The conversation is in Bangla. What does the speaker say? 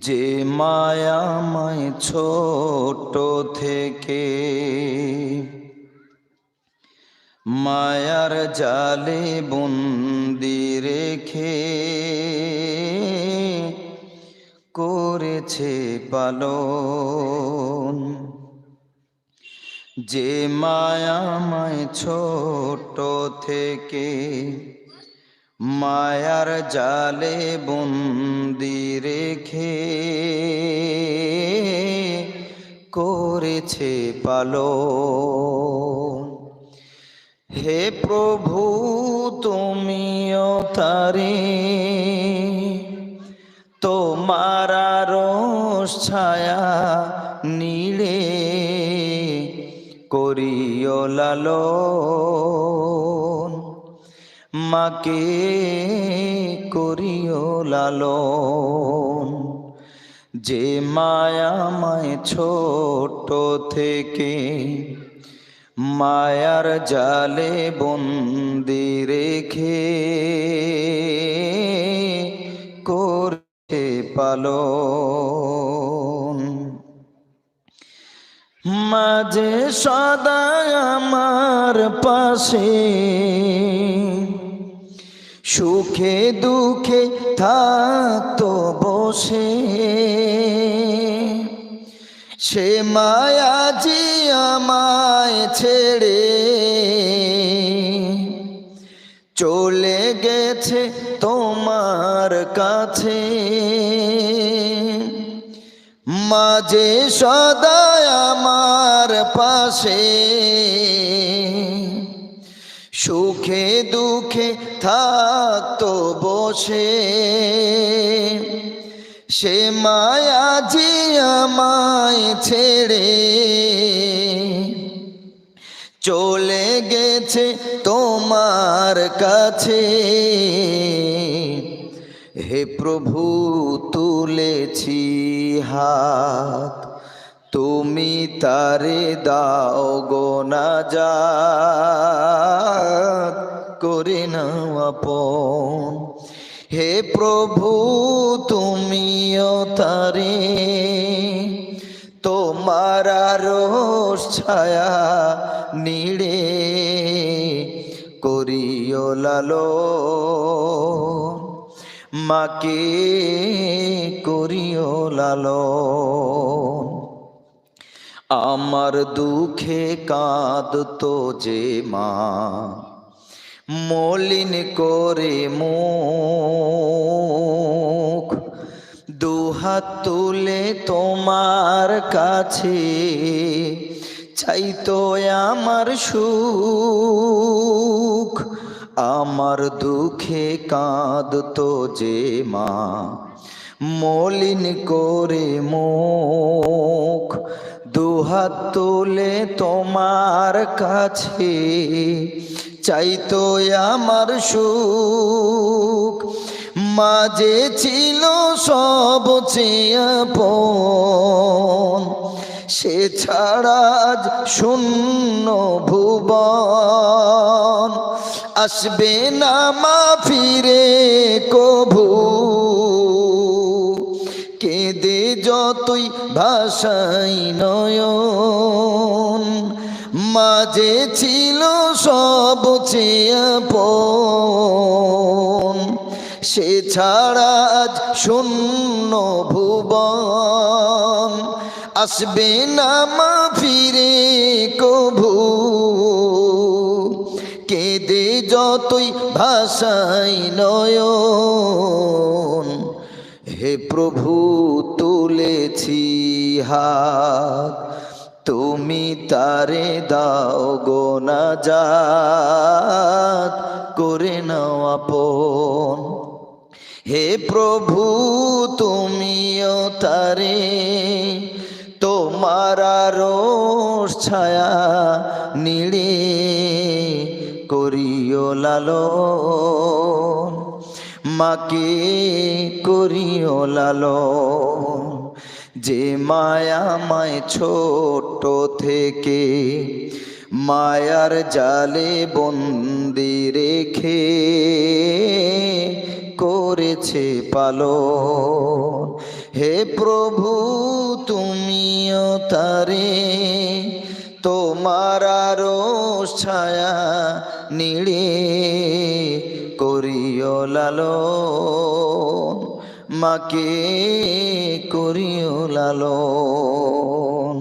যে মায়াময় ছোট থেকে মায়ার জালে বন্দি রেখে করেছে পালন। যে মায়াময় ছোট থেকে মায়ার জালে বন্দি রেখে করেছে পালন। হে প্রভু তুমিও তারে তোমার আরশ ছায়া নীড়ে করিও লালন। মাকে করিও লালন। যে মায়াময় ছোট থেকে মায়ার জালে বন্দি রেখে করছে পালন। মাঝে সদা আমার পাশে সুখে দুঃখে থাকতো বসে। সে মায়াজি আমায় ছেড়ে চলে গেছে তোমার কাছে। মাঝে সদা আমার পাশে সুখে দুঃখে থাকতো বসে। সে মায়াজি আমায় ছেড়ে চলে গেছে তোমার কাছে। হে প্রভু তুলেছি হাত তুমি তারে দাও গো নাজাত করে নাও আপন। হে প্রভু তুমিও তারে তোমার আরশ ছায়া নীড়ে করিও লালন। মাকে করিও লালন। আমার দুঃখে কাঁদতো যে মা মলিন করে মুখ, দুহাত তুলে তোমার কাছে চাইতো আমার সুখ। আমার দুঃখে কাঁদতো যে মা মলিন করে মুখ, দুহাত তুলে তোমার কাছে চাইতো আমার সুখ। মাঝে ছিল সব আপন, সে ছাড়া আজ শূন্য ভুবন। আসবে না মা ফিরে কভু, কেঁদে যতই ভাষাই নয়ন। মাঝে ছিল সব আপন, সে ছাড়া আজ শূন্য ভুবন। আসবে না মা ফিরে কভু, কেঁদে যতই ভাষাই নয়ন। হে প্রভু তুলেছি হাত তুমি তারে দাও গো নাজাত করে নাও আপন। হে প্রভু তুমিও তারে তোমার আরশ ছায়া নীড়ে করিও লালন। মাকে করিও লালন। যে মায়াময় ছোট থেকে মায়ার জালে বন্দি রেখে করেছে পালন। হে প্রভু তুমিও তারে তোমার আরশ ছায়া নিড়ে করিও লালন, মাকে করিও লালন।